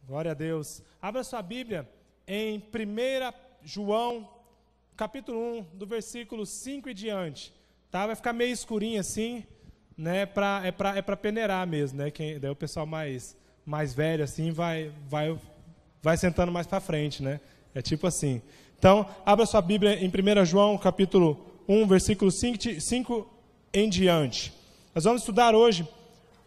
Glória a Deus. Abra sua Bíblia em 1 João, capítulo 1, do versículo 5 e diante. Tá? Vai ficar meio escurinho assim, né? É para peneirar mesmo, né? Daí o pessoal mais velho assim vai sentando mais para frente, né? É tipo assim. Então, abra sua Bíblia em 1 João, capítulo 1, versículo 5 em diante. Nós vamos estudar hoje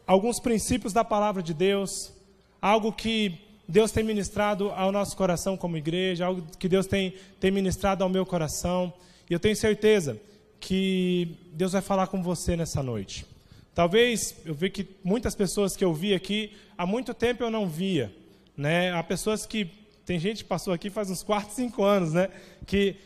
alguns princípios da palavra de Deus, algo que Deus tem ministrado ao nosso coração como igreja, algo que Deus tem ministrado ao meu coração, e eu tenho certeza que Deus vai falar com você nessa noite. Talvez, eu vi que muitas pessoas que eu vi aqui, há muito tempo eu não via, né? Há pessoas que, tem gente que passou aqui faz uns 4, 5 anos, né? Que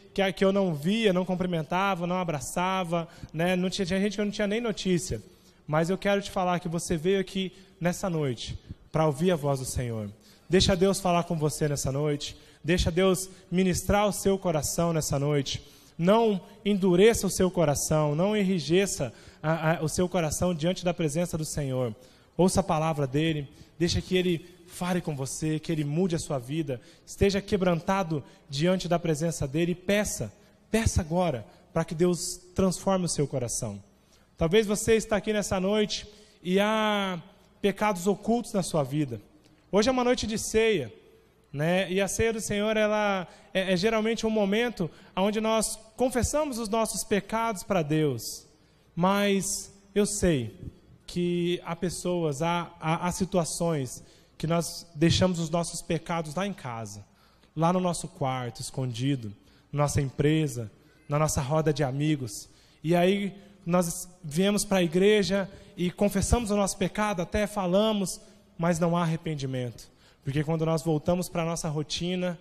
eu não via, não cumprimentava, não abraçava, né? Tinha gente que eu não tinha nem notícia. Mas eu quero te falar que você veio aqui nessa noite para ouvir a voz do Senhor. Deixa Deus falar com você nessa noite. Deixa Deus ministrar o seu coração nessa noite. Não endureça o seu coração, não enrijeça o seu coração diante da presença do Senhor. Ouça a palavra dEle, deixa que Ele fale com você, que Ele mude a sua vida. Esteja quebrantado diante da presença dEle e peça agora para que Deus transforme o seu coração. Talvez você está aqui nessa noite e há pecados ocultos na sua vida. Hoje é uma noite de ceia, né? E a ceia do Senhor, ela é geralmente um momento onde nós confessamos os nossos pecados para Deus. Mas eu sei que há pessoas, há situações que nós deixamos os nossos pecados lá em casa, lá no nosso quarto, escondido, na nossa empresa, na nossa roda de amigos. E aí nós viemos para a igreja e confessamos o nosso pecado, até falamos, mas não há arrependimento. Porque quando nós voltamos para a nossa rotina,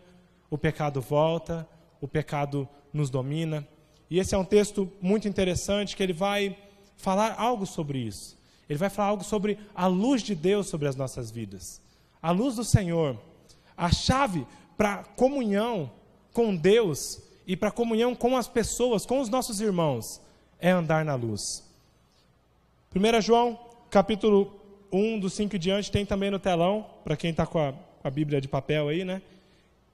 o pecado volta, o pecado nos domina. E esse é um texto muito interessante, que ele vai falar algo sobre isso. Ele vai falar algo sobre a luz de Deus sobre as nossas vidas. A luz do Senhor, a chave para comunhão com Deus e para comunhão com as pessoas, com os nossos irmãos, é andar na luz. 1 João, capítulo 1, do 5 em diante, tem também no telão, para quem está com a Bíblia de papel aí, né?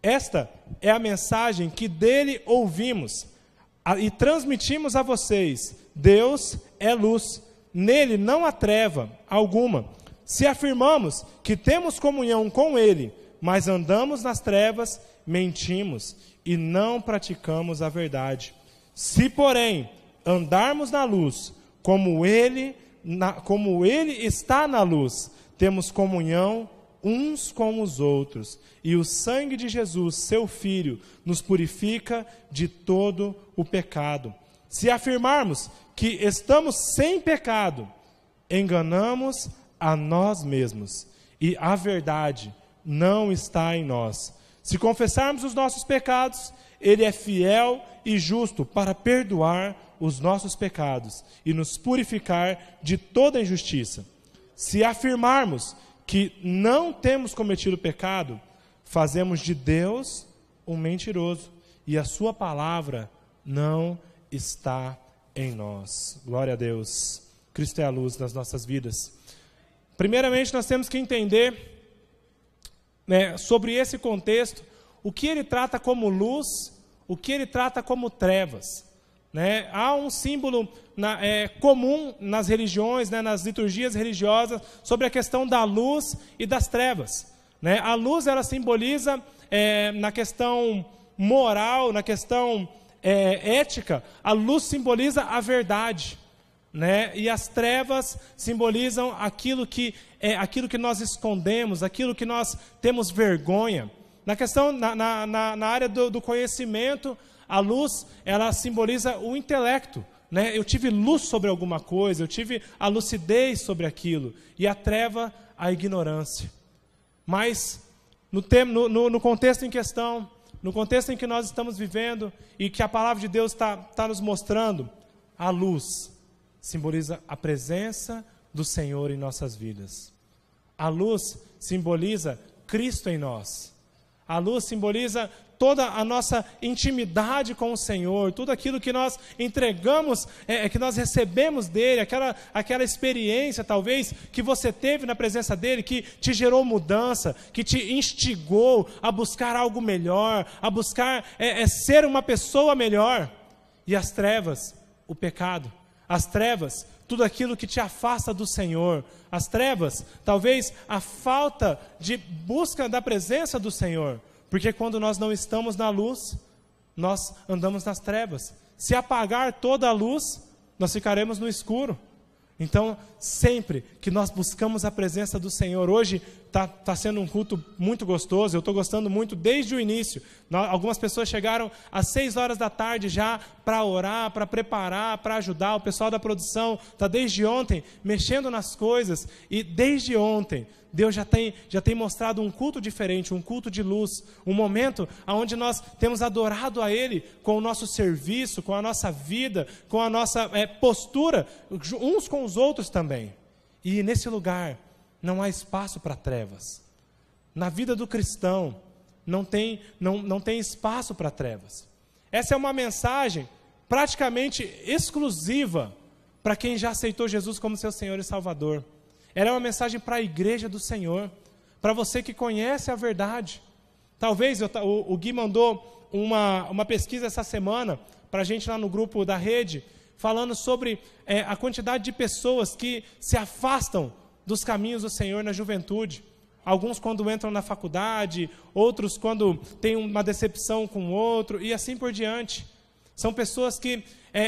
Esta é a mensagem que dele ouvimos e transmitimos a vocês. Deus é luz, nele não há treva alguma. Se afirmamos que temos comunhão com ele, mas andamos nas trevas, mentimos e não praticamos a verdade. Se, porém, andarmos na luz, como ele está na luz, temos comunhão uns com os outros, e o sangue de Jesus, seu Filho, nos purifica de todo o pecado. Se afirmarmos que estamos sem pecado, enganamos a nós mesmos, e a verdade não está em nós. Se confessarmos os nossos pecados, Ele é fiel e justo para perdoar os nossos pecados e nos purificar de toda injustiça. Se afirmarmos que não temos cometido pecado, fazemos de Deus um mentiroso e a sua palavra não está em nós. Glória a Deus. Cristo é a luz das nossas vidas. Primeiramente, nós temos que entender, né, sobre esse contexto, o que ele trata como luz, o que ele trata como trevas. Né? Há um símbolo comum nas religiões, né, nas liturgias religiosas, sobre a questão da luz e das trevas. Né? A luz, ela simboliza, na questão moral, na questão ética, a luz simboliza a verdade. Né? E as trevas simbolizam aquilo que nós escondemos, aquilo que nós temos vergonha. Na questão, na área do conhecimento, a luz, ela simboliza o intelecto, né? Eu tive luz sobre alguma coisa, eu tive a lucidez sobre aquilo. E a treva, a ignorância. Mas, no contexto em questão, no contexto em que nós estamos vivendo, e que a palavra de Deus está nos mostrando, a luz simboliza a presença do Senhor em nossas vidas. A luz simboliza Cristo em nós. A luz simboliza toda a nossa intimidade com o Senhor, tudo aquilo que nós entregamos, que nós recebemos dEle, aquela experiência, talvez, que você teve na presença dEle, que te gerou mudança, que te instigou a buscar algo melhor, a buscar ser uma pessoa melhor. E as trevas, o pecado, as trevas, tudo aquilo que te afasta do Senhor, as trevas, talvez a falta de busca da presença do Senhor, porque quando nós não estamos na luz, nós andamos nas trevas. Se apagar toda a luz, nós ficaremos no escuro. Então, sempre que nós buscamos a presença do Senhor, hoje está sendo um culto muito gostoso, eu estou gostando muito desde o início. Algumas pessoas chegaram às 6 horas da tarde já para orar, para preparar, para ajudar. O pessoal da produção está desde ontem mexendo nas coisas, e desde ontem Deus já tem mostrado um culto diferente, um culto de luz, um momento onde nós temos adorado a Ele com o nosso serviço, com a nossa vida, com a nossa postura, uns com os outros também. E nesse lugar não há espaço para trevas. Na vida do cristão não tem espaço para trevas. Essa é uma mensagem praticamente exclusiva para quem já aceitou Jesus como seu Senhor e Salvador. Ela é uma mensagem para a igreja do Senhor, para você que conhece a verdade. Talvez o Gui mandou uma pesquisa essa semana para a gente lá no grupo da rede, falando sobre a quantidade de pessoas que se afastam dos caminhos do Senhor na juventude. Alguns quando entram na faculdade, outros quando têm uma decepção com o outro, e assim por diante. São pessoas que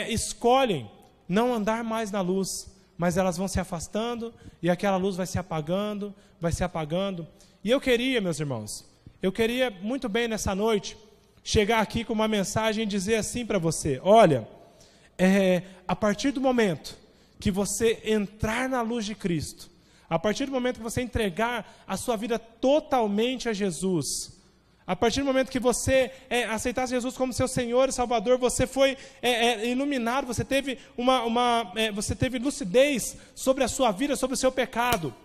escolhem não andar mais na luz, mas elas vão se afastando, e aquela luz vai se apagando, vai se apagando. E eu queria, meus irmãos, muito bem nessa noite, chegar aqui com uma mensagem e dizer assim para você: olha, a partir do momento que você entrar na luz de Cristo, a partir do momento que você entregar a sua vida totalmente a Jesus, a partir do momento que você aceitasse Jesus como seu Senhor e Salvador, você foi iluminado, você teve você teve lucidez sobre a sua vida, sobre o seu pecado.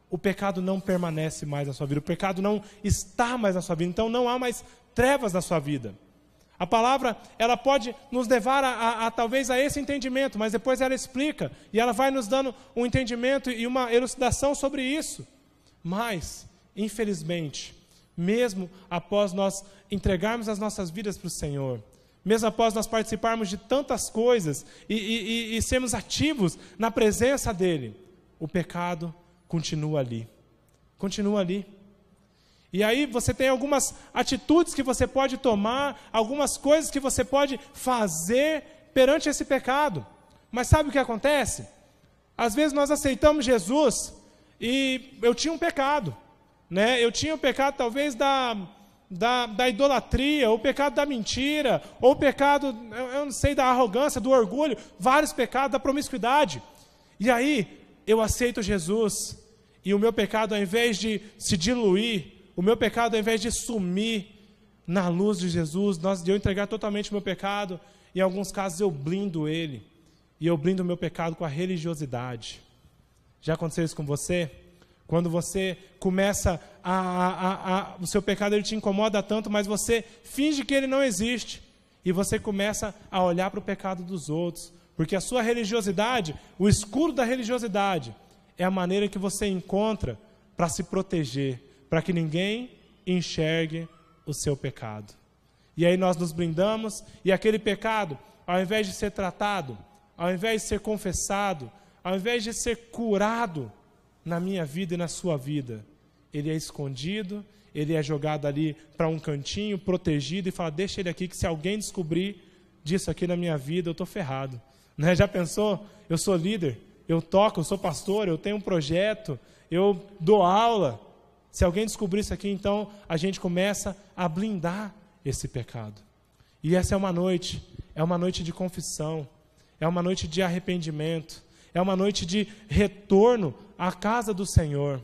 O pecado não permanece mais na sua vida, o pecado não está mais na sua vida, então não há mais trevas na sua vida. A palavra, ela pode nos levar talvez a esse entendimento, mas depois ela explica, e ela vai nos dando um entendimento e uma elucidação sobre isso. Mas, infelizmente, mesmo após nós entregarmos as nossas vidas para o Senhor, mesmo após nós participarmos de tantas coisas e sermos ativos na presença dEle, o pecado continua ali. Continua ali. E aí você tem algumas atitudes que você pode tomar, algumas coisas que você pode fazer perante esse pecado. Mas sabe o que acontece? Às vezes nós aceitamos Jesus e eu tinha um pecado, né? Eu tinha o pecado talvez da idolatria, ou o pecado da mentira, ou o pecado, eu não sei, da arrogância, do orgulho, vários pecados, da promiscuidade. E aí eu aceito Jesus, e o meu pecado, ao invés de se diluir, o meu pecado, ao invés de sumir na luz de Jesus, de eu entregar totalmente o meu pecado, em alguns casos eu blindo ele, e eu blindo o meu pecado com a religiosidade. Já aconteceu isso com você? Quando você começa o seu pecado, ele te incomoda tanto, mas você finge que ele não existe, e você começa a olhar para o pecado dos outros, porque a sua religiosidade, o escudo da religiosidade, é a maneira que você encontra para se proteger, para que ninguém enxergue o seu pecado. E aí nós nos blindamos, e aquele pecado, ao invés de ser tratado, ao invés de ser confessado, ao invés de ser curado na minha vida e na sua vida, ele é escondido, ele é jogado ali para um cantinho, protegido, e fala: deixa ele aqui, que se alguém descobrir disso aqui na minha vida, eu estou ferrado. Né? Já pensou? Eu sou líder, eu toco, eu sou pastor, eu tenho um projeto, eu dou aula. Se alguém descobrir isso aqui, então a gente começa a blindar esse pecado. E essa é uma noite de confissão, é uma noite de arrependimento, é uma noite de retorno à casa do Senhor.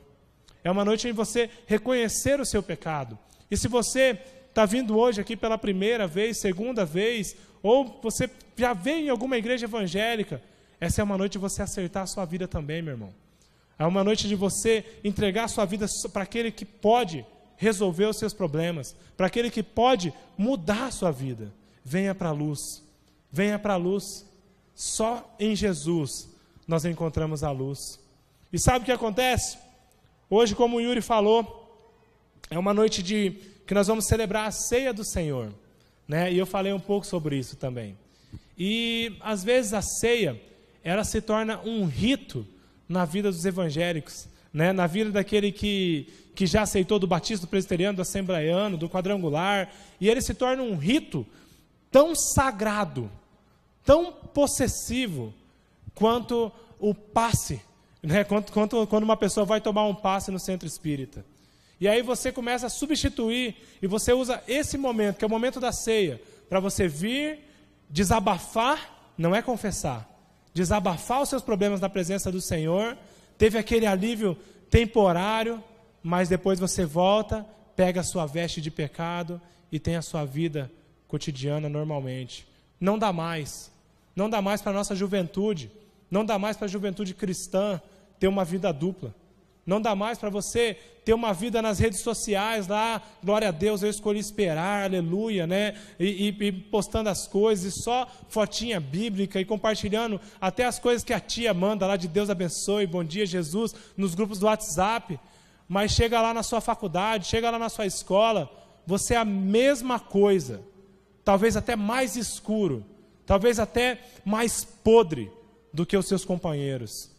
É uma noite em você reconhecer o seu pecado. E se você está vindo hoje aqui pela primeira vez, segunda vez, ou você já veio em alguma igreja evangélica, essa é uma noite de você acertar a sua vida também, meu irmão. É uma noite de você entregar a sua vida para aquele que pode resolver os seus problemas, para aquele que pode mudar a sua vida. Venha para a luz, venha para a luz. Só em Jesus nós encontramos a luz. E sabe o que acontece? Hoje, como o Yuri falou, é uma noite que nós vamos celebrar a ceia do Senhor, né? E eu falei um pouco sobre isso também. E às vezes a ceia, ela se torna um rito na vida dos evangélicos, né? Na vida daquele que já aceitou do batismo, do presbiteriano, do assembleiano, do quadrangular, e ele se torna um rito tão sagrado, tão possessivo, quanto o passe, né? Quando uma pessoa vai tomar um passe no centro espírita. E aí você começa a substituir, e você usa esse momento, que é o momento da ceia, para você vir, desabafar, não é confessar, desabafar os seus problemas na presença do Senhor, teve aquele alívio temporário, mas depois você volta, pega a sua veste de pecado e tem a sua vida cotidiana normalmente. Não dá mais para a nossa juventude, não dá mais para a juventude cristã ter uma vida dupla. Não dá mais para você ter uma vida nas redes sociais lá, glória a Deus, eu escolhi esperar, aleluia, né? E postando as coisas, e só fotinha bíblica, e compartilhando até as coisas que a tia manda lá de Deus abençoe, bom dia Jesus, nos grupos do WhatsApp. Mas chega lá na sua faculdade, chega lá na sua escola, você é a mesma coisa, talvez até mais escuro, talvez até mais podre do que os seus companheiros.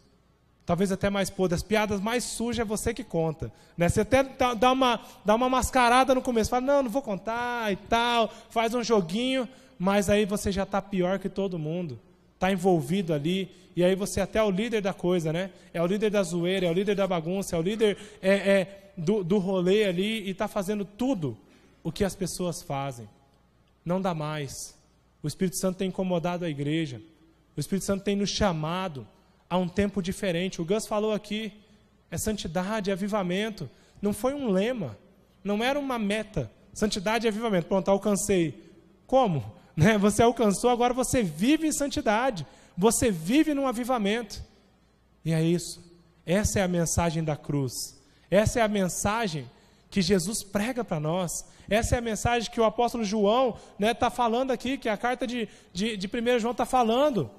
Talvez até mais podre. As piadas mais sujas é você que conta, né? Você até dá uma mascarada no começo, fala, não vou contar e tal, faz um joguinho, mas aí você já está pior que todo mundo, está envolvido ali, e aí você até é o líder da coisa, né? É o líder da zoeira, é o líder da bagunça, é o líder do rolê ali, e está fazendo tudo o que as pessoas fazem. Não dá mais. O Espírito Santo tem incomodado a igreja, o Espírito Santo tem nos chamado a um tempo diferente. O Gus falou aqui, é santidade, é avivamento. Não foi um lema, não era uma meta. Santidade e avivamento, pronto, alcancei. Como? Né? Você alcançou, agora você vive em santidade, você vive num avivamento. E é isso, essa é a mensagem da cruz, essa é a mensagem que Jesus prega para nós, essa é a mensagem que o apóstolo João está falando aqui, que a carta de 1 João está falando.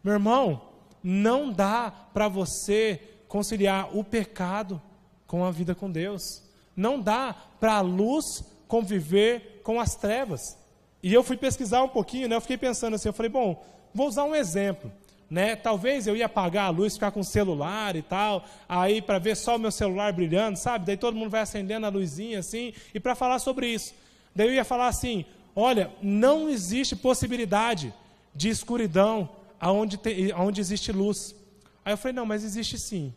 Meu irmão, não dá para você conciliar o pecado com a vida com Deus. Não dá para a luz conviver com as trevas. E eu fui pesquisar um pouquinho, né? Eu fiquei pensando assim, eu falei, bom, vou usar um exemplo, né? Talvez eu ia apagar a luz, ficar com o celular e tal, aí para ver só o meu celular brilhando, sabe? Daí todo mundo vai acendendo a luzinha assim, e para falar sobre isso. Daí eu ia falar assim, olha, não existe possibilidade de escuridão aonde existe luz. Aí eu falei, não, mas existe sim.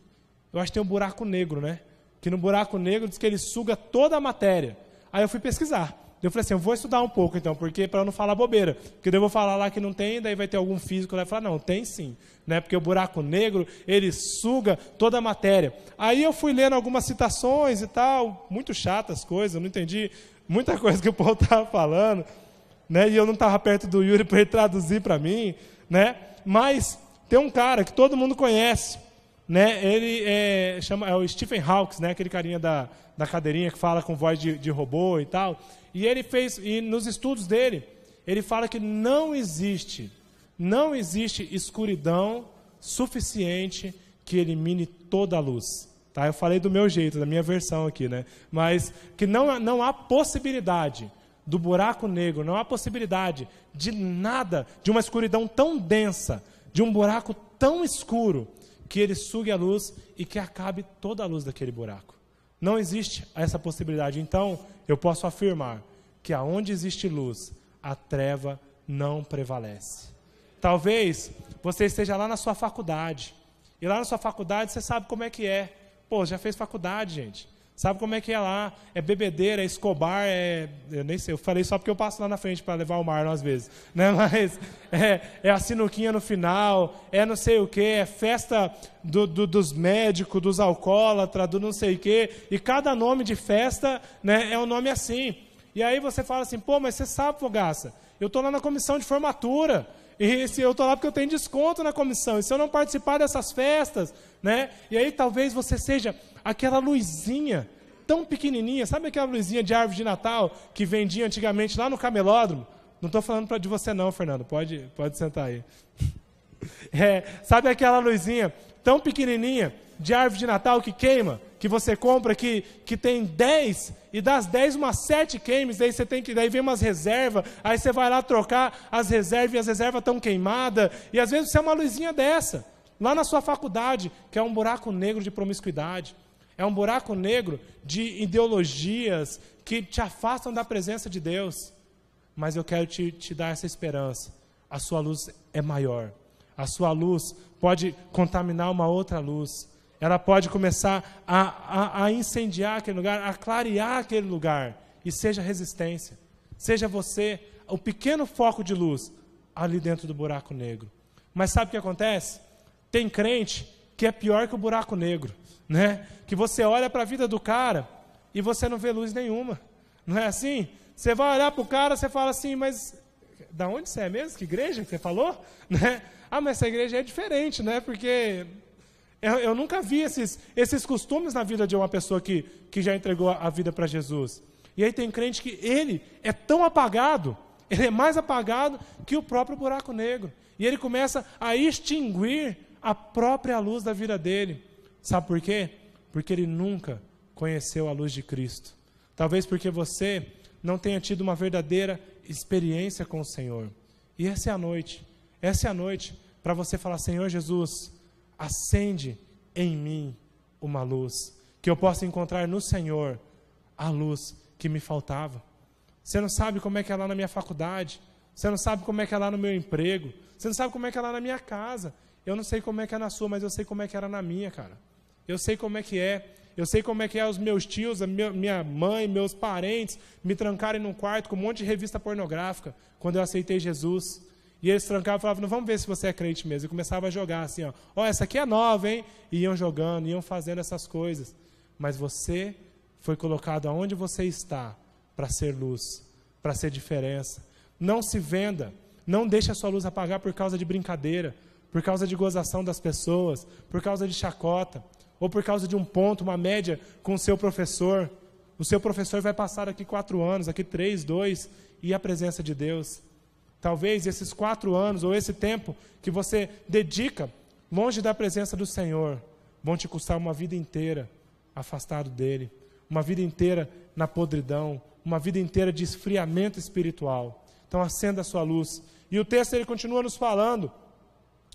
Eu acho que tem um buraco negro, né? Que no buraco negro diz que ele suga toda a matéria. Aí eu fui pesquisar. Eu falei assim, eu vou estudar um pouco então, porque para eu não falar bobeira. Porque daí eu vou falar lá que não tem, daí vai ter algum físico lá e falar, não, tem sim. Né? Porque o buraco negro, ele suga toda a matéria. Aí eu fui lendo algumas citações e tal, muito chatas coisas, eu não entendi muita coisa que o Paulo estava falando, né? E eu não estava perto do Yuri para ele traduzir para mim, né? Mas tem um cara que todo mundo conhece, né? Ele é o Stephen Hawking, né? Aquele carinha da cadeirinha que fala com voz de robô e tal. E ele fez, e nos estudos dele, ele fala que não existe escuridão suficiente que elimine toda a luz. Tá? Eu falei do meu jeito, da minha versão aqui, né? Mas que não há possibilidade do buraco negro, não há possibilidade de nada, de uma escuridão tão densa, de um buraco tão escuro, que ele sugue a luz e que acabe toda a luz daquele buraco. Não existe essa possibilidade. Então, eu posso afirmar que aonde existe luz, a treva não prevalece. Talvez você esteja lá na sua faculdade, e lá na sua faculdade você sabe como é que é. Pô, já fez faculdade, gente. Sabe como é que é lá? É bebedeira, é Escobar, eu nem sei, eu falei só porque eu passo lá na frente para levar o mar às vezes, né? Mas é a sinuquinha no final, é não sei o que, é festa dos médicos, dos alcoólatras, do não sei o que, e cada nome de festa, né, é um nome assim. E aí você fala assim, pô, mas você sabe, Fogaça, eu estou lá na comissão de formatura, e se eu estou lá porque eu tenho desconto na comissão, e se eu não participar dessas festas, né? E aí talvez você seja aquela luzinha tão pequenininha. Sabe aquela luzinha de árvore de Natal que vendia antigamente lá no camelódromo? Não estou falando de você não, Fernando. Pode sentar aí. Sabe aquela luzinha tão pequenininha de árvore de Natal que queima? Que você compra, que tem 10, e das 10, umas 7 queimes, daí vem umas reservas, aí você vai lá trocar as reservas, e as reservas estão queimadas, e às vezes você é uma luzinha dessa, lá na sua faculdade, que é um buraco negro de promiscuidade, é um buraco negro de ideologias que te afastam da presença de Deus. Mas eu quero te dar essa esperança. A sua luz é maior. A sua luz pode contaminar uma outra luz. Ela pode começar a incendiar aquele lugar, a clarear aquele lugar. E seja resistência. Seja você o pequeno foco de luz ali dentro do buraco negro. Mas sabe o que acontece? Tem crente que é pior que o buraco negro, né? Que você olha para a vida do cara e você não vê luz nenhuma. Não é assim? Você vai olhar para o cara, você fala assim, mas da onde você é mesmo? Que igreja que você falou? Né? Ah, mas essa igreja é diferente, né? Porque eu nunca vi esses costumes na vida de uma pessoa que já entregou a vida para Jesus. E aí tem crente que ele é tão apagado, ele é mais apagado que o próprio buraco negro. E ele começa a extinguir a própria luz da vida dele. Sabe por quê? Porque ele nunca conheceu a luz de Cristo. Talvez porque você não tenha tido uma verdadeira experiência com o Senhor. E essa é a noite. Essa é a noite para você falar, Senhor Jesus, acende em mim uma luz, que eu possa encontrar no Senhor a luz que me faltava. Você não sabe como é que é lá na minha faculdade, você não sabe como é que é lá no meu emprego, você não sabe como é que é lá na minha casa. Eu não sei como é que é na sua, mas eu sei como é que era na minha, cara. Eu sei como é que é. Eu sei como é que é os meus tios, minha mãe, meus parentes me trancarem num quarto com um monte de revista pornográfica quando eu aceitei Jesus. E eles trancavam e falavam, não, vamos ver se você é crente mesmo. E começavam a jogar assim, ó, essa aqui é nova, hein? E iam jogando, iam fazendo essas coisas. Mas você foi colocado aonde você está para ser luz, para ser diferença. Não se venda, não deixe a sua luz apagar por causa de brincadeira, por causa de gozação das pessoas, por causa de chacota, ou por causa de um ponto, uma média com o seu professor. O seu professor vai passar aqui 4 anos, aqui 3, 2, e a presença de Deus. Talvez esses 4 anos, ou esse tempo que você dedica longe da presença do Senhor, vão te custar uma vida inteira afastado dEle, uma vida inteira na podridão, uma vida inteira de esfriamento espiritual. Então acenda a sua luz. E o texto ele continua nos falando,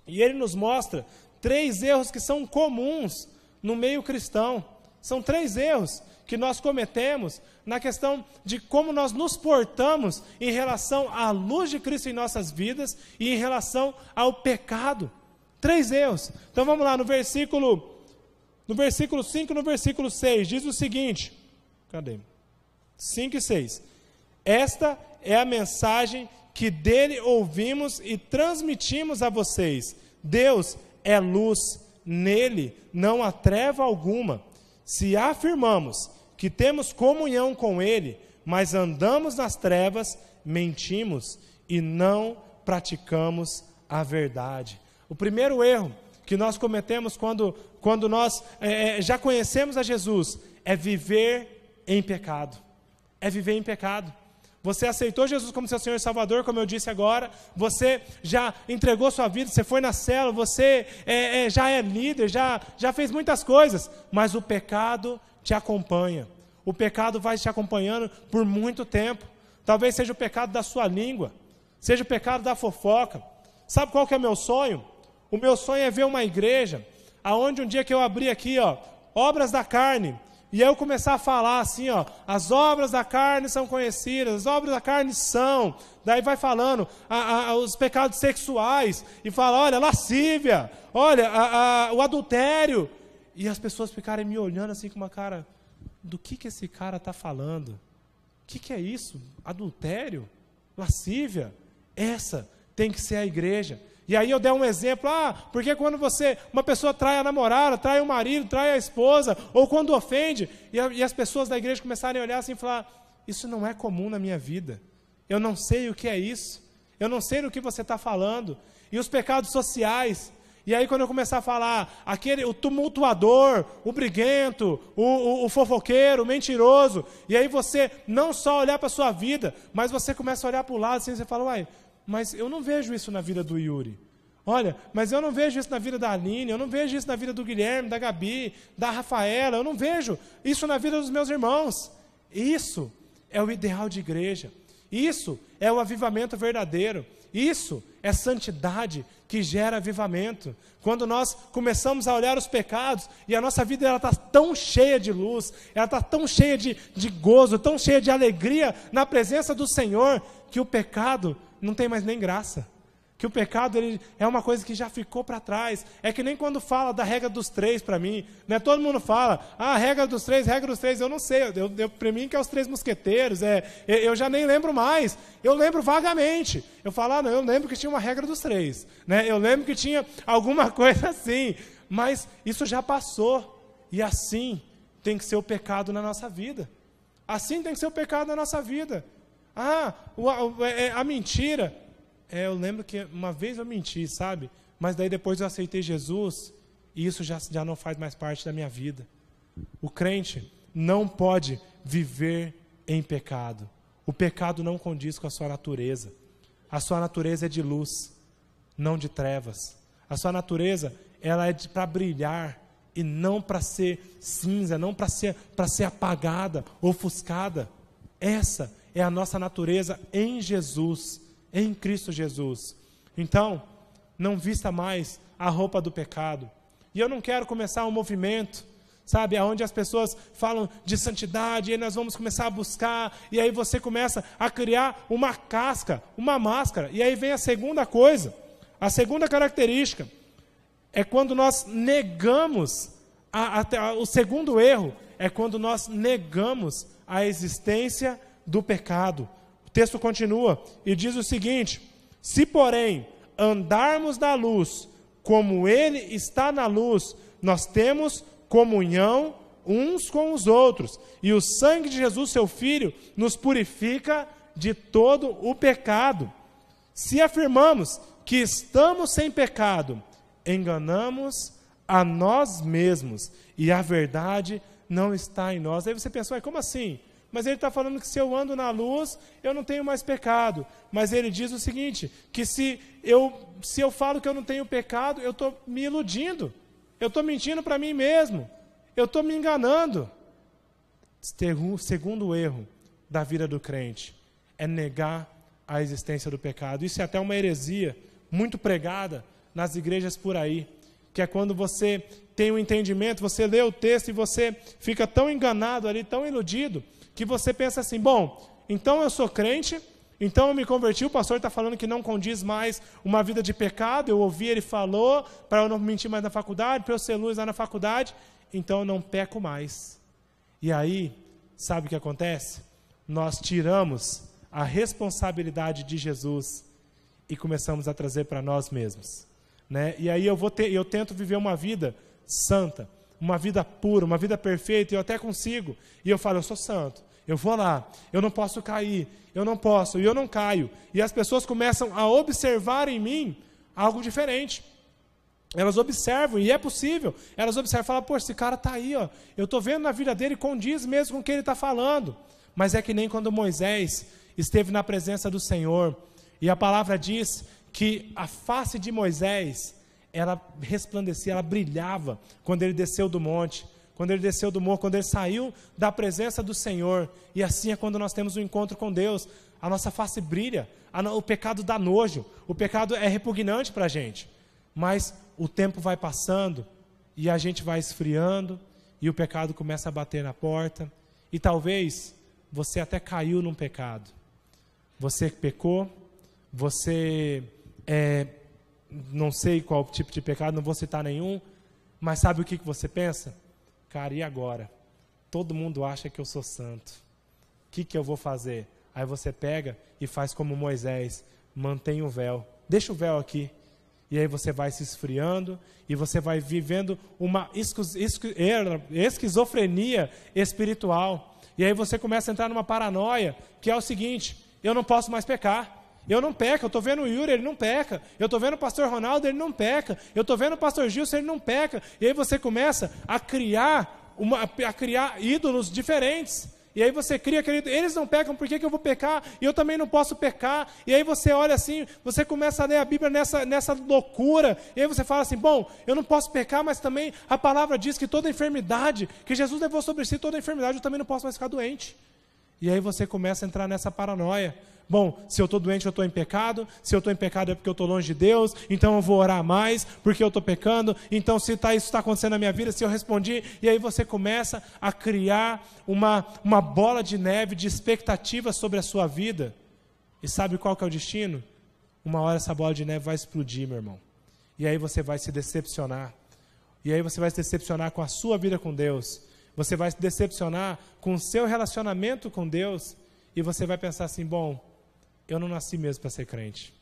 e ele nos mostra 3 erros que são comuns no meio cristão. São 3 erros que nós cometemos na questão de como nós nos portamos em relação à luz de Cristo em nossas vidas e em relação ao pecado. 3 erros. Então vamos lá, no versículo 5 e no versículo 6, diz o seguinte, cadê? 5 e 6. Esta é a mensagem que dele ouvimos e transmitimos a vocês. Deus é luz, nele não há treva alguma. Se afirmamos que temos comunhão com ele, mas andamos nas trevas, mentimos e não praticamos a verdade. O primeiro erro que nós cometemos quando nós já conhecemos a Jesus é viver em pecado. É viver em pecado. Você aceitou Jesus como seu Senhor e Salvador, como eu disse agora, você já entregou sua vida, você foi na célula, você já é líder, já fez muitas coisas, mas o pecado te acompanha. O pecado vai te acompanhando por muito tempo. Talvez seja o pecado da sua língua, seja o pecado da fofoca. Sabe qual que é o meu sonho? O meu sonho é ver uma igreja, aonde um dia que eu abrir aqui, obras da carne, e eu começar a falar assim, as obras da carne são conhecidas, as obras da carne são, daí vai falando os pecados sexuais, e fala, olha, lascívia, olha, o adultério, e as pessoas ficarem me olhando assim com uma cara, do que esse cara está falando? O que é isso? Adultério? Lascívia? Essa tem que ser a igreja. E aí eu dei um exemplo, porque quando uma pessoa trai a namorada, trai o marido, trai a esposa, ou quando ofende, e as pessoas da igreja começarem a olhar assim e falar, isso não é comum na minha vida, eu não sei o que é isso, eu não sei do que você está falando, e os pecados sociais, E aí quando eu começar a falar, o tumultuador, o briguento, o fofoqueiro, o mentiroso, e aí você não só olhar para a sua vida, mas você começa a olhar para o lado assim, você fala, uai, mas eu não vejo isso na vida do Yuri. Olha, mas eu não vejo isso na vida da Aline, eu não vejo isso na vida do Guilherme, da Gabi, da Rafaela, eu não vejo isso na vida dos meus irmãos. Isso é o ideal de igreja. Isso é o avivamento verdadeiro. Isso é santidade que gera avivamento. Quando nós começamos a olhar os pecados e a nossa vida está tão cheia de luz, ela está tão cheia de gozo, tão cheia de alegria na presença do Senhor, que o pecado não tem mais nem graça. Que o pecado ele é uma coisa que já ficou para trás. É que nem quando fala da regra dos 3 para mim, né? Todo mundo fala, regra dos 3, eu não sei, para mim que é os 3 mosqueteiros, eu já nem lembro mais, eu lembro vagamente, eu falo, não, eu lembro que tinha uma regra dos 3, né? Eu lembro que tinha alguma coisa assim, mas isso já passou, e assim tem que ser o pecado na nossa vida, assim tem que ser o pecado na nossa vida. A mentira, eu lembro que uma vez eu menti, sabe? Mas daí depois eu aceitei Jesus e isso já não faz mais parte da minha vida. O crente não pode viver em pecado. O pecado não condiz com a sua natureza. A sua natureza é de luz, não de trevas. A sua natureza, ela é para brilhar e não para ser cinza, não para ser apagada, ofuscada. Essa é a nossa natureza em Jesus, em Cristo Jesus. Então, não vista mais a roupa do pecado. E eu não quero começar um movimento, sabe, onde as pessoas falam de santidade, e aí nós vamos começar a buscar, e aí você começa a criar uma casca, uma máscara. E aí vem a segunda coisa, a segunda característica, é quando nós negamos, o segundo erro, é quando nós negamos a existência do pecado. O texto continua e diz o seguinte: se porém andarmos na luz, como Ele está na luz, nós temos comunhão uns com os outros, e o sangue de Jesus, seu Filho, nos purifica de todo o pecado. Se afirmamos que estamos sem pecado, enganamos a nós mesmos, e a verdade não está em nós. Aí você pensou, como assim? Mas ele está falando que se eu ando na luz, eu não tenho mais pecado. Mas ele diz o seguinte, que se eu falo que eu não tenho pecado, eu estou me iludindo. Eu estou mentindo para mim mesmo. Eu estou me enganando. O segundo erro da vida do crente é negar a existência do pecado. Isso é até uma heresia muito pregada nas igrejas por aí, que é quando você tem um entendimento, você lê o texto e você fica tão enganado ali, tão iludido, que você pensa assim, bom, então eu sou crente, então eu me converti, o pastor está falando que não condiz mais uma vida de pecado, eu ouvi, ele falou, para eu não mentir mais na faculdade, para eu ser luz lá na faculdade, então eu não peco mais. E aí, sabe o que acontece? Nós tiramos a responsabilidade de Jesus e começamos a trazer para nós mesmos, né? E aí eu tento viver uma vida santa, uma vida pura, uma vida perfeita, e eu até consigo, e eu falo, eu sou santo, eu vou lá, eu não posso cair, eu não posso, e eu não caio, e as pessoas começam a observar em mim algo diferente, elas observam, e é possível, elas observam e falam, pô, esse cara está aí, ó, eu estou vendo na vida dele, condiz mesmo com o que ele está falando, mas é que nem quando Moisés esteve na presença do Senhor, e a palavra diz que a face de Moisés, ela resplandecia, ela brilhava quando ele desceu do monte, quando ele desceu do morro, quando ele saiu da presença do Senhor. E assim é quando nós temos um encontro com Deus, a nossa face brilha, o pecado dá nojo, o pecado é repugnante para a gente, mas o tempo vai passando e a gente vai esfriando e o pecado começa a bater na porta, e talvez você até caiu num pecado, você pecou, você não sei qual tipo de pecado, não vou citar nenhum, mas sabe o que você pensa? Cara, e agora? Todo mundo acha que eu sou santo. O que eu vou fazer? Aí você pega e faz como Moisés, mantém o véu, deixa o véu aqui. E aí você vai se esfriando e você vai vivendo uma esquizofrenia espiritual. E aí você começa a entrar numa paranoia, que é o seguinte, eu não posso mais pecar. Eu não peco, eu estou vendo o Yuri, ele não peca. Eu estou vendo o pastor Ronaldo, ele não peca. Eu estou vendo o pastor Gilson, ele não peca. E aí você começa a criar ídolos diferentes. E aí você cria aquele, eles não pecam, por que eu vou pecar? E eu também não posso pecar. E aí você olha assim, você começa a ler a Bíblia nessa loucura. E aí você fala assim, bom, eu não posso pecar, mas também a palavra diz que toda enfermidade, que Jesus levou sobre si toda enfermidade, eu também não posso mais ficar doente. E aí você começa a entrar nessa paranoia. Bom, se eu estou doente, eu estou em pecado. Se eu estou em pecado é porque eu estou longe de Deus. Então eu vou orar mais porque eu estou pecando. Então se isso está acontecendo na minha vida, se eu respondi. E aí você começa a criar uma bola de neve de expectativas sobre a sua vida. E sabe qual que é o destino? Uma hora essa bola de neve vai explodir, meu irmão. E aí você vai se decepcionar. E aí você vai se decepcionar com a sua vida com Deus. Você vai se decepcionar com o seu relacionamento com Deus. E você vai pensar assim, bom, eu não nasci mesmo para ser crente.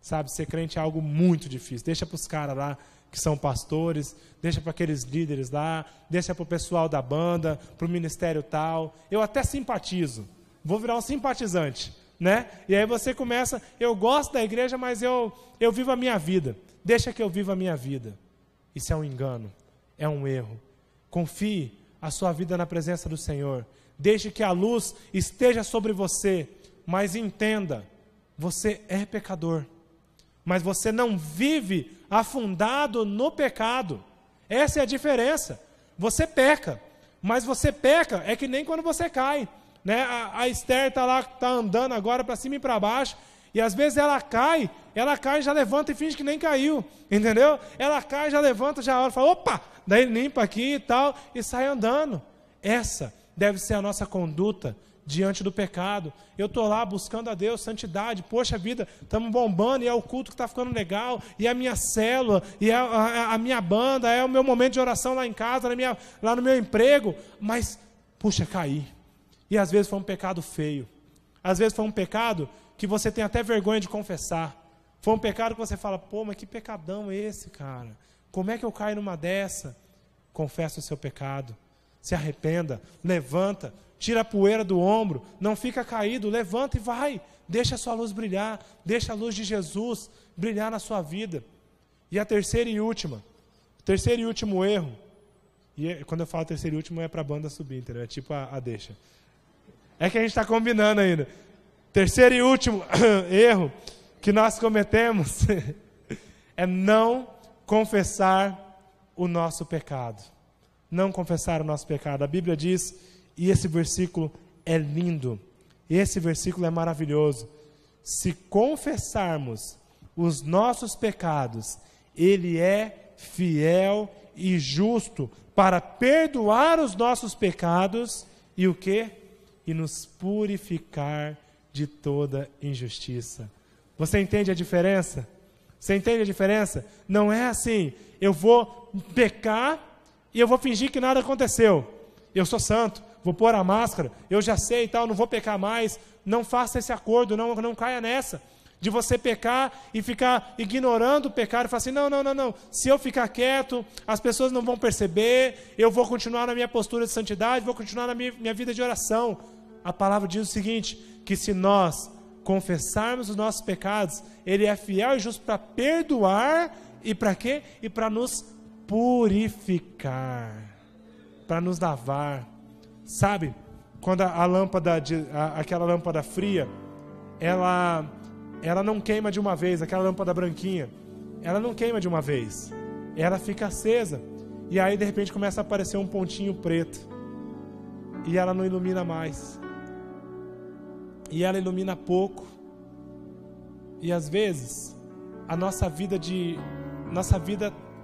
Sabe, ser crente é algo muito difícil. Deixa para os caras lá que são pastores, deixa para aqueles líderes lá, deixa para o pessoal da banda, para o ministério tal. Eu até simpatizo, vou virar um simpatizante, né? E aí você começa, eu gosto da igreja, mas eu vivo a minha vida. Deixa que eu viva a minha vida. Isso é um engano, é um erro. Confie a sua vida na presença do Senhor. Deixe que a luz esteja sobre você. Mas entenda, você é pecador, mas você não vive afundado no pecado. Essa é a diferença. Você peca, mas você peca é que nem quando você cai, né? A Esther está lá, está andando agora para cima e para baixo, e às vezes ela cai, já levanta e finge que nem caiu, entendeu? Ela cai, já levanta, já olha, fala, opa, daí limpa aqui e tal, e sai andando. Essa deve ser a nossa conduta diante do pecado. Eu estou lá buscando a Deus, santidade, poxa vida, estamos bombando, e é o culto que está ficando legal, e é a minha célula, e é a minha banda, é o meu momento de oração lá em casa, lá no meu emprego, mas, puxa, caí. E às vezes foi um pecado feio, às vezes foi um pecado que você tem até vergonha de confessar, foi um pecado que você fala, pô, mas que pecadão é esse, cara? Como é que eu caio numa dessa? Confessa o seu pecado, se arrependa, levanta, tira a poeira do ombro, não fica caído, levanta e vai, deixa a sua luz brilhar, deixa a luz de Jesus brilhar na sua vida. E a terceiro e último erro, e quando eu falo terceiro e último é para a banda subir, entendeu? É tipo a deixa. É que a gente está combinando ainda. Terceiro e último erro que nós cometemos é não confessar o nosso pecado. Não confessar o nosso pecado. A Bíblia diz, e esse versículo é lindo, esse versículo é maravilhoso. Se confessarmos os nossos pecados, Ele é fiel e justo para perdoar os nossos pecados e o quê? E nos purificar de toda injustiça. Você entende a diferença? Você entende a diferença? Não é assim, eu vou pecar e eu vou fingir que nada aconteceu. Eu sou santo, vou pôr a máscara, eu já sei e tal, não vou pecar mais. Não faça esse acordo, não caia nessa. De você pecar e ficar ignorando o pecado e falar assim, não. Se eu ficar quieto, as pessoas não vão perceber, eu vou continuar na minha postura de santidade, vou continuar na minha vida de oração. A palavra diz o seguinte, que se nós confessarmos os nossos pecados, Ele é fiel e justo para perdoar e para quê? E para nos purificar, para nos lavar. Sabe, quando aquela lâmpada fria, ela não queima de uma vez, aquela lâmpada branquinha, ela não queima de uma vez, ela fica acesa, e aí de repente começa a aparecer um pontinho preto, e ela não ilumina mais, e ela ilumina pouco, e às vezes, a nossa vida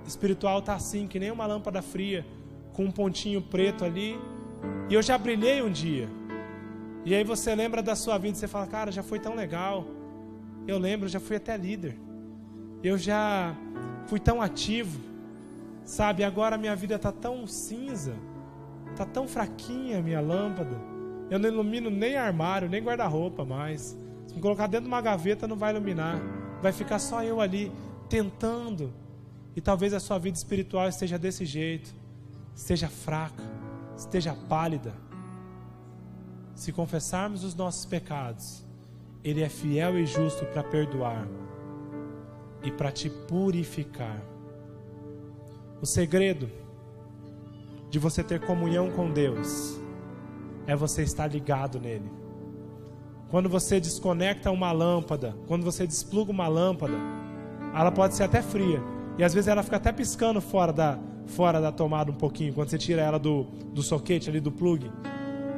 espiritual está assim, que nem uma lâmpada fria, com um pontinho preto ali, e eu já brilhei um dia, e aí você lembra da sua vida, e você fala, cara, já foi tão legal, eu lembro, eu já fui até líder, eu já fui tão ativo, sabe, agora a minha vida está tão cinza, está tão fraquinha a minha lâmpada, eu não ilumino nem armário, nem guarda-roupa mais, se me colocar dentro de uma gaveta não vai iluminar, vai ficar só eu ali, tentando, e talvez a sua vida espiritual esteja desse jeito, esteja fraca, esteja pálida. Se confessarmos os nossos pecados, Ele é fiel e justo para perdoar e para te purificar. O segredo de você ter comunhão com Deus é você estar ligado nele. Quando você desconecta uma lâmpada, quando você despluga uma lâmpada, ela pode ser até fria, e às vezes ela fica até piscando fora da tomada um pouquinho, quando você tira ela do soquete ali, do plug,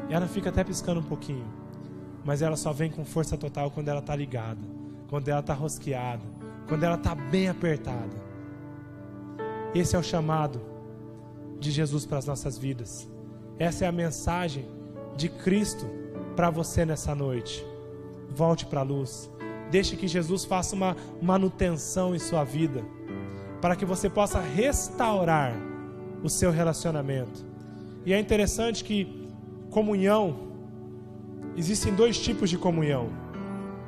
ela fica até piscando um pouquinho, mas ela só vem com força total quando ela está ligada, quando ela está rosqueada, quando ela está bem apertada. Esse é o chamado de Jesus para as nossas vidas. Essa é a mensagem de Cristo para você nessa noite. Volte para a luz. Deixe que Jesus faça uma manutenção em sua vida, para que você possa restaurar o seu relacionamento. E é interessante que comunhão, existem dois tipos de comunhão: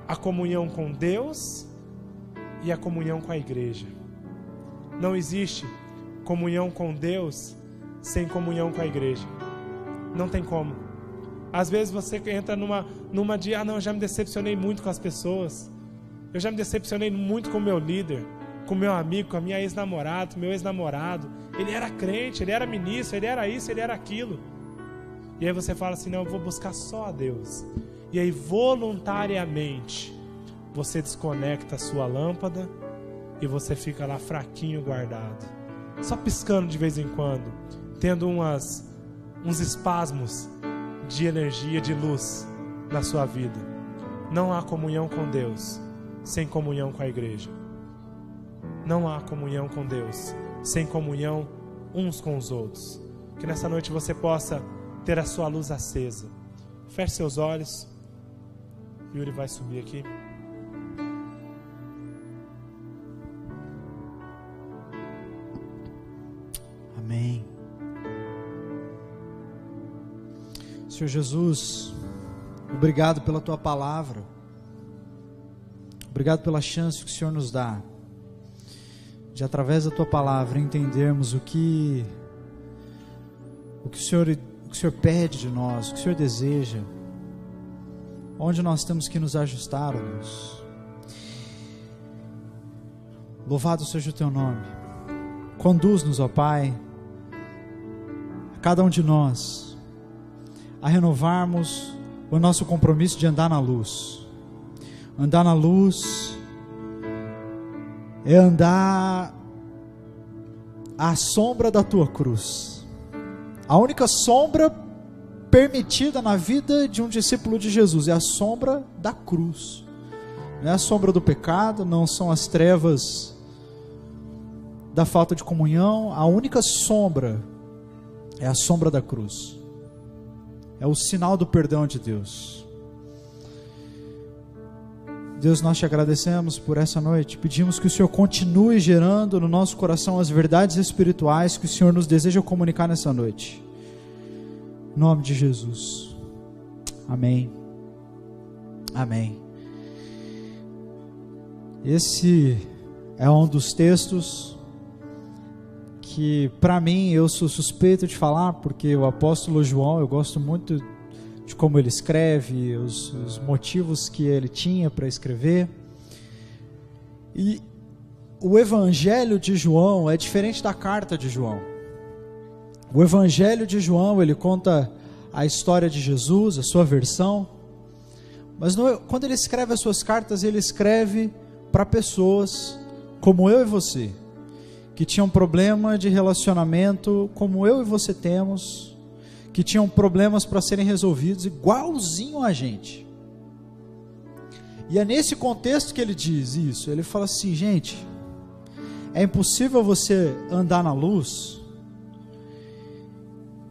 a comunhão com Deus e a comunhão com a igreja. Não existe comunhão com Deus sem comunhão com a igreja. Não tem como. Às vezes você entra numa de, não, eu já me decepcionei muito com as pessoas, eu já me decepcionei muito com o meu líder, com o meu amigo, com a minha ex-namorada, meu ex-namorado. Ele era crente, ele era ministro, ele era isso, ele era aquilo. E aí você fala assim, não, eu vou buscar só a Deus. E aí voluntariamente você desconecta a sua lâmpada e você fica lá fraquinho guardado, só piscando de vez em quando, tendo uns espasmos de energia, de luz na sua vida. Não há comunhão com Deus sem comunhão com a igreja. Não há comunhão com Deus sem comunhão uns com os outros. Que nessa noite você possa ter a sua luz acesa. Feche seus olhos. Yuri vai subir aqui. Amém. Senhor Jesus, obrigado pela Tua palavra. Obrigado pela chance que o Senhor nos dá de, através da Tua palavra, entendermos o que o Senhor pede de nós, o que o Senhor deseja, onde nós temos que nos ajustar, ó Deus. Louvado seja o Teu nome. Conduz-nos, ó Pai, a cada um de nós, a renovarmos o nosso compromisso de andar na luz. Andar na luz é andar à sombra da Tua cruz. A única sombra permitida na vida de um discípulo de Jesus é a sombra da cruz. Não é a sombra do pecado, não são as trevas da falta de comunhão. A única sombra é a sombra da cruz. É o sinal do perdão de Deus. Deus, nós te agradecemos por essa noite. Pedimos que o Senhor continue gerando no nosso coração as verdades espirituais que o Senhor nos deseja comunicar nessa noite. Em nome de Jesus. Amém. Amém. Esse é um dos textos que, para mim, eu sou suspeito de falar, porque o apóstolo João, eu gosto muito de como ele escreve, os motivos que ele tinha para escrever. E o evangelho de João é diferente da carta de João. O evangelho de João, ele conta a história de Jesus, a sua versão, mas quando ele escreve as suas cartas, ele escreve para pessoas como eu e você, que tinham problema de relacionamento como eu e você temos, que tinham problemas para serem resolvidos igualzinho a gente. E é nesse contexto que ele diz isso. Ele fala assim, gente, é impossível você andar na luz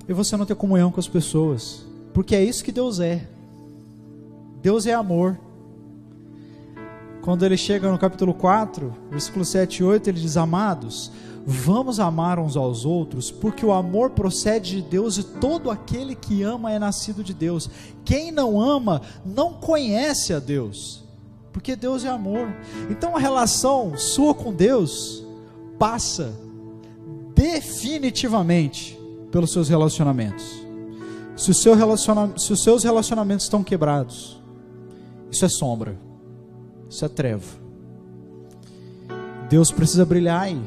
e você não ter comunhão com as pessoas, porque é isso que Deus é. Deus é amor. Quando ele chega no capítulo 4, versículo 7 e 8, ele diz, amados, vamos amar uns aos outros, porque o amor procede de Deus, e todo aquele que ama é nascido de Deus. Quem não ama, não conhece a Deus, porque Deus é amor. Então a relação sua com Deus passa definitivamente pelos seus relacionamentos. Se os seus relacionamentos estão quebrados, isso é sombra. Isso é treva. Deus precisa brilhar aí.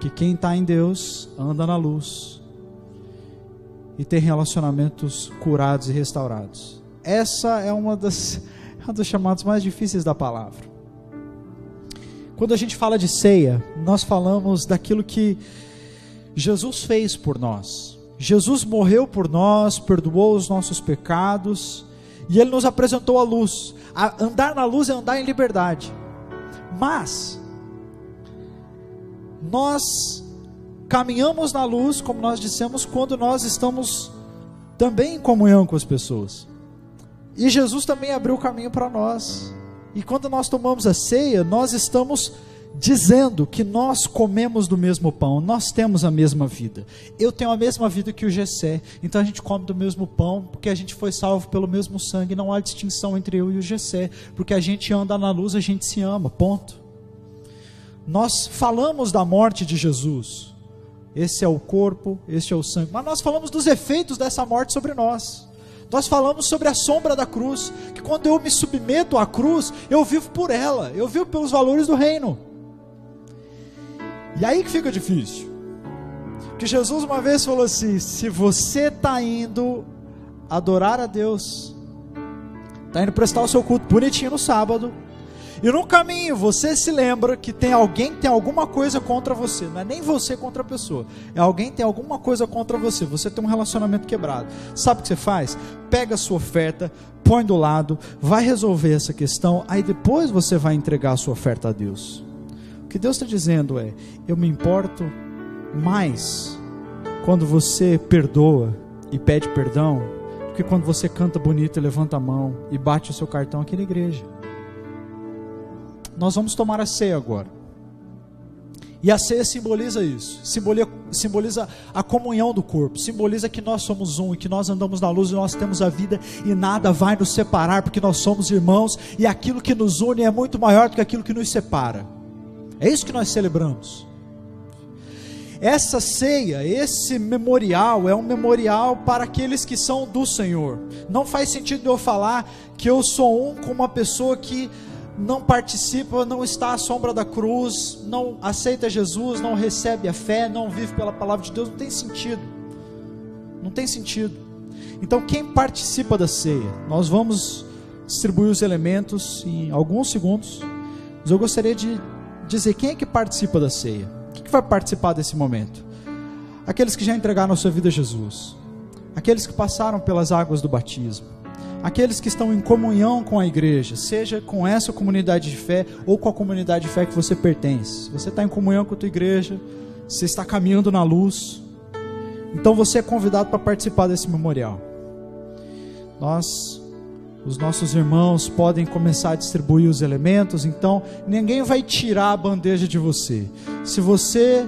Que quem está em Deus anda na luz e tem relacionamentos curados e restaurados. Essa é um dos chamados mais difíceis da palavra. Quando a gente fala de ceia, nós falamos daquilo que Jesus fez por nós. Jesus morreu por nós, perdoou os nossos pecados e Ele nos apresentou a luz. Andar na luz é andar em liberdade. Mas nós caminhamos na luz, como nós dissemos, quando nós estamos também em comunhão com as pessoas. E Jesus também abriu o caminho para nós. E quando nós tomamos a ceia, nós estamos dizendo que nós comemos do mesmo pão, nós temos a mesma vida. Eu tenho a mesma vida que o Gessé, então a gente come do mesmo pão, porque a gente foi salvo pelo mesmo sangue, não há distinção entre eu e o Gessé, porque a gente anda na luz, a gente se ama, ponto. Nós falamos da morte de Jesus, esse é o corpo, este é o sangue, mas nós falamos dos efeitos dessa morte sobre nós. Nós falamos sobre a sombra da cruz, que quando eu me submeto à cruz, eu vivo por ela, eu vivo pelos valores do reino. E aí que fica difícil, porque Jesus uma vez falou assim: se você está indo adorar a Deus, está indo prestar o seu culto bonitinho no sábado, e no caminho você se lembra que tem alguém que tem alguma coisa contra você, não é nem você contra a pessoa, é alguém que tem alguma coisa contra você, você tem um relacionamento quebrado, sabe o que você faz? Pega a sua oferta, põe do lado, vai resolver essa questão, aí depois você vai entregar a sua oferta a Deus. O que Deus está dizendo é: eu me importo mais quando você perdoa e pede perdão, do que quando você canta bonito e levanta a mão e bate o seu cartão aqui na igreja. Nós vamos tomar a ceia agora, e a ceia simboliza isso, simboliza a comunhão do corpo, simboliza que nós somos um, e que nós andamos na luz, e nós temos a vida, e nada vai nos separar, porque nós somos irmãos, e aquilo que nos une é muito maior do que aquilo que nos separa. É isso que nós celebramos. Essa ceia, esse memorial, é um memorial para aqueles que são do Senhor. Não faz sentido eu falar que eu sou um com uma pessoa que não participa, não está à sombra da cruz, não aceita Jesus, não recebe a fé, não vive pela palavra de Deus. Não tem sentido, não tem sentido. Então quem participa da ceia, nós vamos distribuir os elementos em alguns segundos, mas eu gostaria de dizer quem é que participa da ceia. Quem que vai participar desse momento? Aqueles que já entregaram a sua vida a Jesus, aqueles que passaram pelas águas do batismo, aqueles que estão em comunhão com a igreja, seja com essa comunidade de fé ou com a comunidade de fé que você pertence. Você está em comunhão com a tua igreja, você está caminhando na luz, então você é convidado para participar desse memorial. Os nossos irmãos podem começar a distribuir os elementos, então ninguém vai tirar a bandeja de você. Se você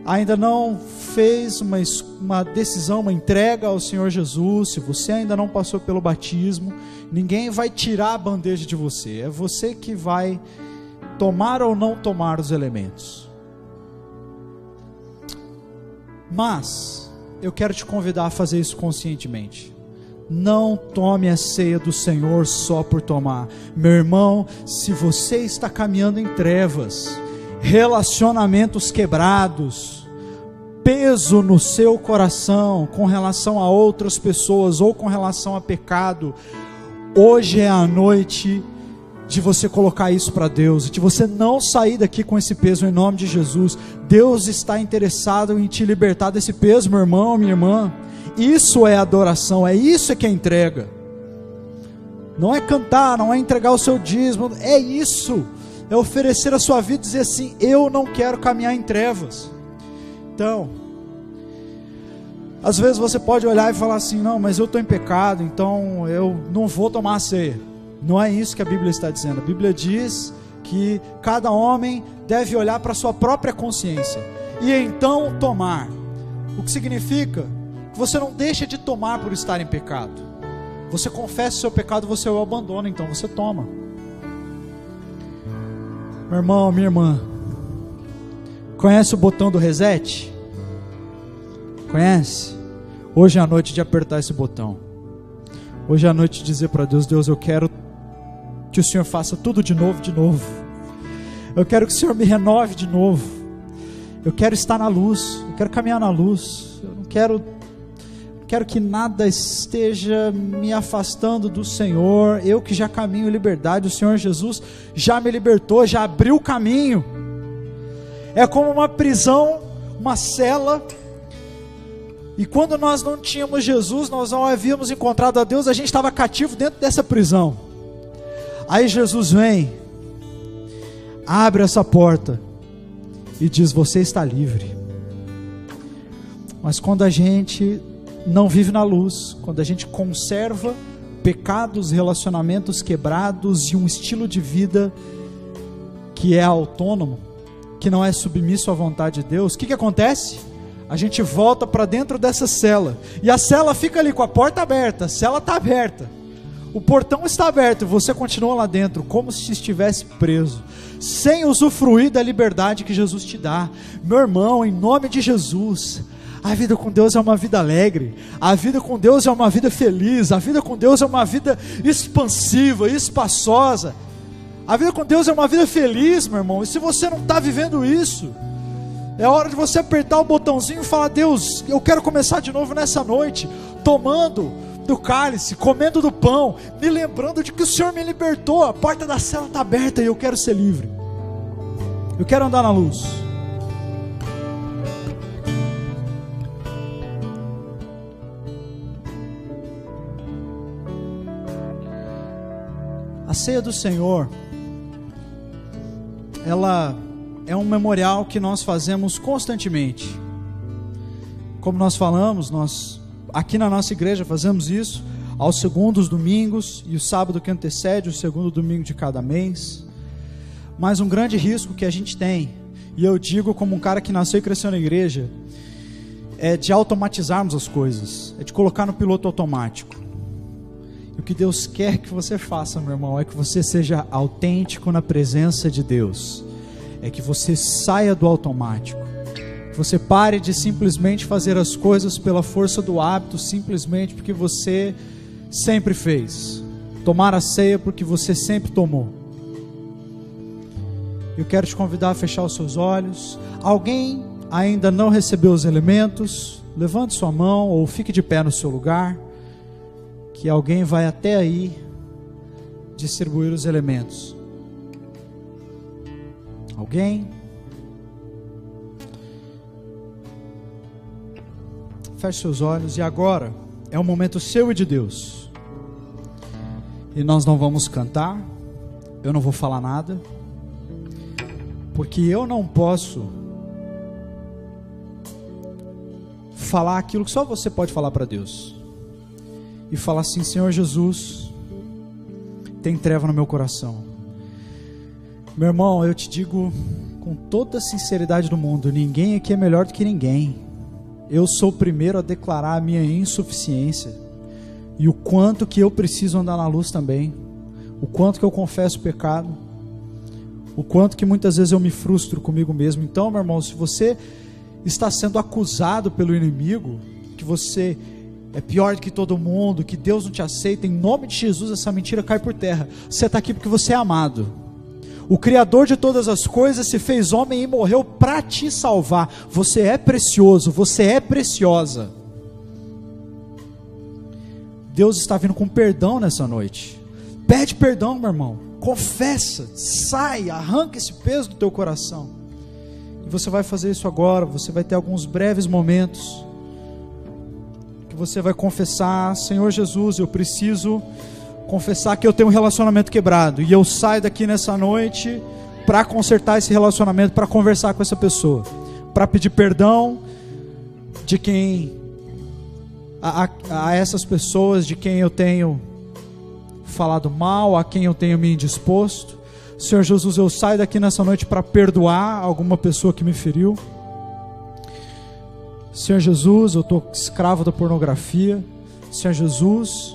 ainda não fez uma decisão, uma entrega ao Senhor Jesus, se você ainda não passou pelo batismo, ninguém vai tirar a bandeja de você, é você que vai tomar ou não tomar os elementos. Mas eu quero te convidar a fazer isso conscientemente. Não tome a ceia do Senhor só por tomar. Meu irmão, se você está caminhando em trevas, relacionamentos quebrados, peso no seu coração com relação a outras pessoas ou com relação a pecado, hoje é a noite de você colocar isso para Deus, de você não sair daqui com esse peso em nome de Jesus. Deus está interessado em te libertar desse peso, meu irmão, minha irmã. Isso é adoração, é isso que é entrega. Não é cantar, não é entregar o seu dízimo, é isso, é oferecer a sua vida e dizer assim: eu não quero caminhar em trevas. Então, às vezes você pode olhar e falar assim: não, mas eu estou em pecado, então eu não vou tomar a ceia. Não é isso que a Bíblia está dizendo. A Bíblia diz que cada homem deve olhar para a sua própria consciência e então tomar. O que significa que você não deixa de tomar por estar em pecado. Você confessa o seu pecado, você o abandona, então você toma. Meu irmão, minha irmã, conhece o botão do reset? Conhece? Hoje é a noite de apertar esse botão. Hoje é a noite de dizer para Deus: Deus, eu quero que o Senhor faça tudo de novo, de novo. Eu quero que o Senhor me renove de novo. Eu quero estar na luz, eu quero caminhar na luz. Eu não quero que nada esteja me afastando do Senhor. Eu que já caminho em liberdade, o Senhor Jesus já me libertou, já abriu o caminho. É como uma prisão, uma cela. E quando nós não tínhamos Jesus, nós não havíamos encontrado a Deus, a gente estava cativo dentro dessa prisão. Aí Jesus vem, abre essa porta e diz: você está livre. Mas quando a gente não vive na luz, quando a gente conserva pecados, relacionamentos quebrados e um estilo de vida que é autônomo, que não é submisso à vontade de Deus, o que acontece? A gente volta para dentro dessa cela, e a cela fica ali com a porta aberta, a cela está aberta, o portão está aberto, e você continua lá dentro, como se estivesse preso, sem usufruir da liberdade que Jesus te dá. Meu irmão, em nome de Jesus, a vida com Deus é uma vida alegre, a vida com Deus é uma vida feliz, a vida com Deus é uma vida expansiva, espaçosa, a vida com Deus é uma vida feliz, meu irmão. E se você não está vivendo isso, é hora de você apertar o botãozinho e falar: Deus, eu quero começar de novo nessa noite, tomando do cálice, comendo do pão, me lembrando de que o Senhor me libertou, a porta da cela está aberta e eu quero ser livre, eu quero andar na luz. A ceia do Senhor, ela é um memorial que nós fazemos constantemente. Como nós falamos, nós aqui na nossa igreja fazemos isso aos segundos domingos e o sábado que antecede o segundo domingo de cada mês. Mas um grande risco que a gente tem, e eu digo como um cara que nasceu e cresceu na igreja, é de automatizarmos as coisas, é de colocar no piloto automático. E o que Deus quer que você faça, meu irmão, é que você seja autêntico na presença de Deus. É que você saia do automático, que você pare de simplesmente fazer as coisas pela força do hábito, simplesmente porque você sempre fez, tomar a ceia porque você sempre tomou. Eu quero te convidar a fechar os seus olhos. Alguém ainda não recebeu os elementos? Levante sua mão ou fique de pé no seu lugar, que alguém vai até aí distribuir os elementos. Alguém? Feche seus olhos. E agora é um momento seu e de Deus. E nós não vamos cantar, eu não vou falar nada, porque eu não posso falar aquilo que só você pode falar para Deus. E falar assim: Senhor Jesus, tem treva no meu coração. Meu irmão, eu te digo com toda a sinceridade do mundo, ninguém aqui é melhor do que ninguém. Eu sou o primeiro a declarar a minha insuficiência, e o quanto que eu preciso andar na luz também, o quanto que eu confesso o pecado, o quanto que muitas vezes eu me frustro comigo mesmo. Então, meu irmão, se você está sendo acusado pelo inimigo, que você é pior do que todo mundo, que Deus não te aceita, em nome de Jesus essa mentira cai por terra. Você está aqui porque você é amado. O Criador de todas as coisas se fez homem e morreu para te salvar. Você é precioso, você é preciosa. Deus está vindo com perdão nessa noite. Pede perdão, meu irmão. Confessa, sai, arranca esse peso do teu coração. E você vai fazer isso agora. Você vai ter alguns breves momentos que você vai confessar: Senhor Jesus, eu preciso confessar que eu tenho um relacionamento quebrado, e eu saio daqui nessa noite para consertar esse relacionamento, para conversar com essa pessoa, para pedir perdão de quem a essas pessoas de quem eu tenho falado mal, a quem eu tenho me indisposto. Senhor Jesus, eu saio daqui nessa noite para perdoar alguma pessoa que me feriu. Senhor Jesus, eu estou escravo da pornografia. Senhor Jesus,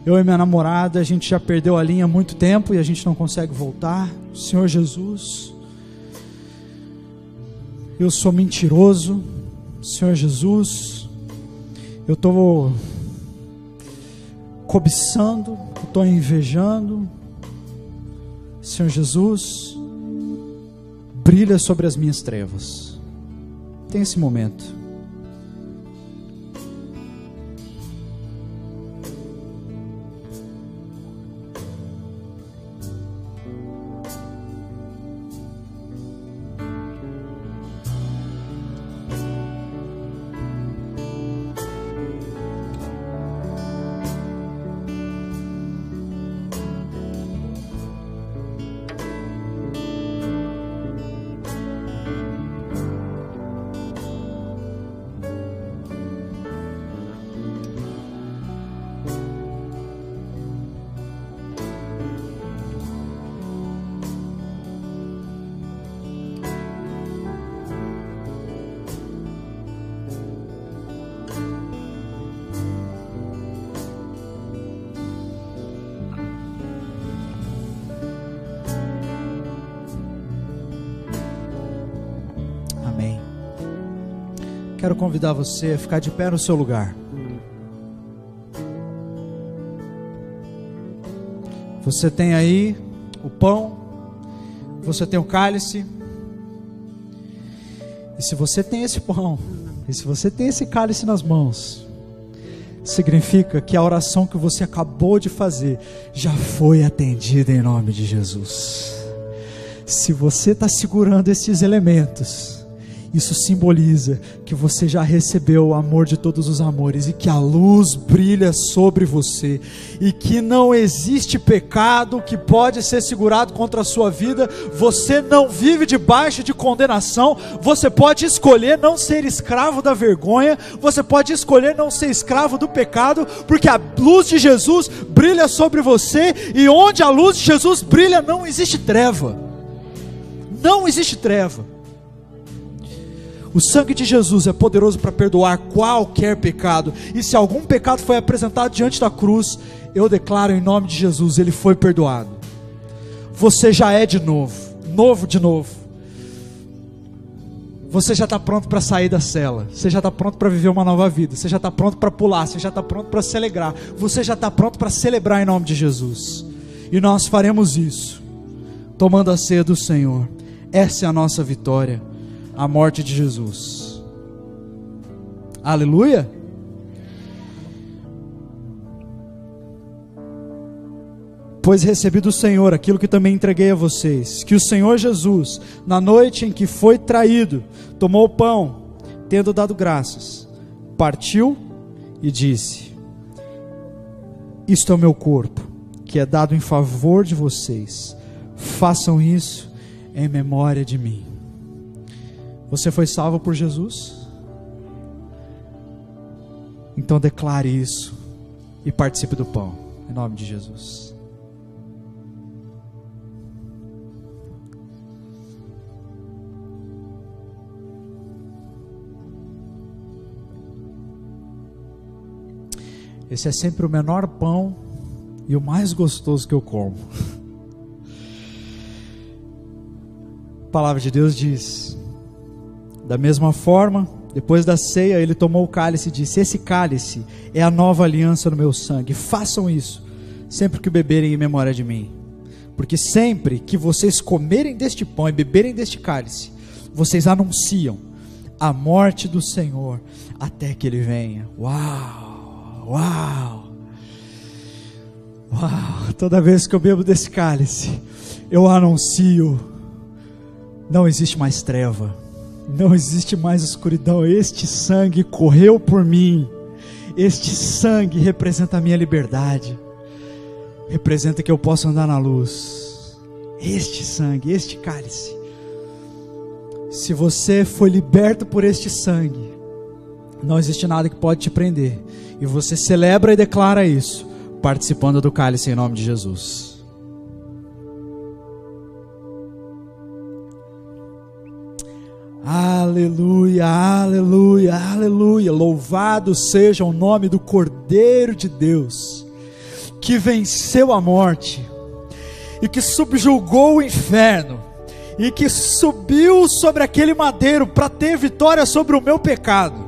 eu e minha namorada, a gente já perdeu a linha há muito tempo e a gente não consegue voltar. Senhor Jesus, eu sou mentiroso. Senhor Jesus, eu estou cobiçando, eu estou invejando, Senhor Jesus, brilha sobre as minhas trevas. Tem esse momento. Quero convidar você a ficar de pé no seu lugar. Você tem aí o pão, você tem o cálice. E se você tem esse pão, e se você tem esse cálice nas mãos, significa que a oração que você acabou de fazer já foi atendida em nome de Jesus. Se você está segurando esses elementos, isso simboliza que você já recebeu o amor de todos os amores e que a luz brilha sobre você e que não existe pecado que pode ser segurado contra a sua vida. Você não vive debaixo de condenação. Você pode escolher não ser escravo da vergonha. Você pode escolher não ser escravo do pecado, porque a luz de Jesus brilha sobre você, e onde a luz de Jesus brilha não existe treva. Não existe treva. O sangue de Jesus é poderoso para perdoar qualquer pecado. E se algum pecado foi apresentado diante da cruz, eu declaro em nome de Jesus, ele foi perdoado. Você já é de novo, novo de novo. Você já está pronto para sair da cela. Você já está pronto para viver uma nova vida. Você já está pronto para pular. Você já está pronto para se alegrar. Você já está pronto para celebrar em nome de Jesus. E nós faremos isso, tomando a ceia do Senhor. Essa é a nossa vitória. A morte de Jesus. Aleluia. Pois recebi do Senhor aquilo que também entreguei a vocês, que o Senhor Jesus, na noite em que foi traído, tomou o pão, tendo dado graças, partiu e disse: isto é o meu corpo, que é dado em favor de vocês. Façam isso em memória de mim. Você foi salvo por Jesus? Então declare isso e participe do pão, em nome de Jesus. Esse é sempre o menor pão e o mais gostoso que eu como. A palavra de Deus diz: da mesma forma, depois da ceia, ele tomou o cálice e disse: esse cálice é a nova aliança no meu sangue. Façam isso sempre que beberem em memória de mim. Porque sempre que vocês comerem deste pão e beberem deste cálice, vocês anunciam a morte do Senhor até que ele venha. Uau! Uau! Uau! Toda vez que eu bebo desse cálice, eu anuncio: não existe mais treva. Não existe mais escuridão. Este sangue correu por mim. Este sangue representa a minha liberdade. Representa que eu posso andar na luz. Este sangue, este cálice. Se você foi liberto por este sangue, não existe nada que pode te prender. E você celebra e declara isso, participando do cálice em nome de Jesus. Aleluia, aleluia, aleluia. Louvado seja o nome do Cordeiro de Deus, que venceu a morte, e que subjugou o inferno, e que subiu sobre aquele madeiro para ter vitória sobre o meu pecado.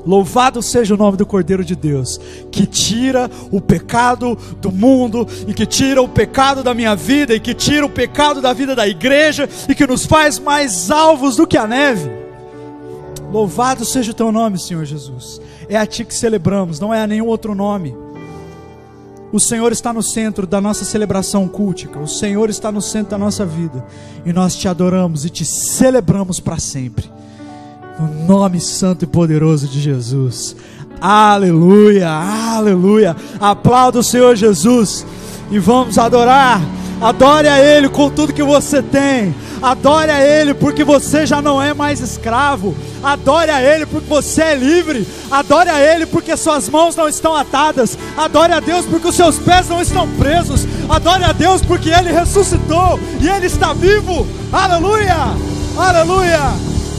Louvado seja o nome do Cordeiro de Deus, que tira o pecado do mundo, e que tira o pecado da minha vida, e que tira o pecado da vida da igreja, e que nos faz mais alvos do que a neve. Louvado seja o teu nome, Senhor Jesus. É a ti que celebramos, não é a nenhum outro nome. O Senhor está no centro da nossa celebração cultica, o Senhor está no centro da nossa vida, e nós te adoramos e te celebramos para sempre, no nome santo e poderoso de Jesus. Aleluia, aleluia. Aplauda o Senhor Jesus e vamos adorar. Adore a Ele com tudo que você tem. Adore a Ele porque você já não é mais escravo. Adore a Ele porque você é livre. Adore a Ele porque suas mãos não estão atadas. Adore a Deus porque os seus pés não estão presos. Adore a Deus porque Ele ressuscitou e Ele está vivo. Aleluia, aleluia.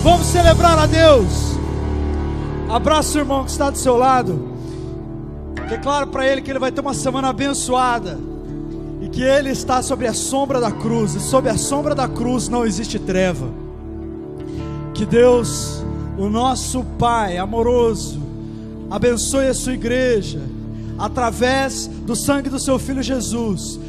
Vamos celebrar a Deus. Abraça o irmão que está do seu lado. Declara para ele que ele vai ter uma semana abençoada, e que ele está sobre a sombra da cruz, e sob a sombra da cruz não existe treva. Que Deus, o nosso Pai amoroso, abençoe a sua igreja através do sangue do seu Filho Jesus,